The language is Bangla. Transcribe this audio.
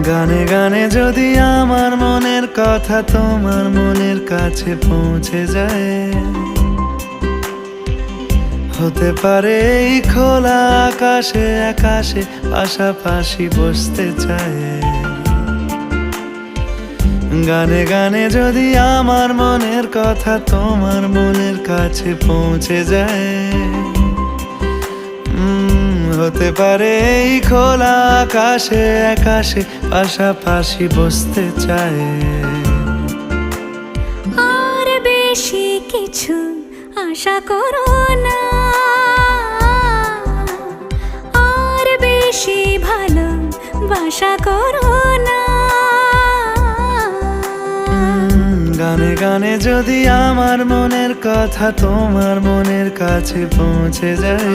গানে গানে যদি আমার মনের কথা তোমার মনের কাছে পৌঁছে যায়, হতে পারে এই খোলা আকাশে আকাশে পাশাপাশি বসতে চায়। গানে গানে যদি আমার মনের কথা তোমার মনের কাছে পৌঁছে যায়, হতে পারে এই খোলা আকাশে আকাশে পাশাপাশি বসতে চায়। আর বেশি কিছু আশা করো না, আর বেশি ভালোবাসা করো না। গানে গানে যদি আমার মনের কথা তোমার মনের কাছে পৌঁছে যায়,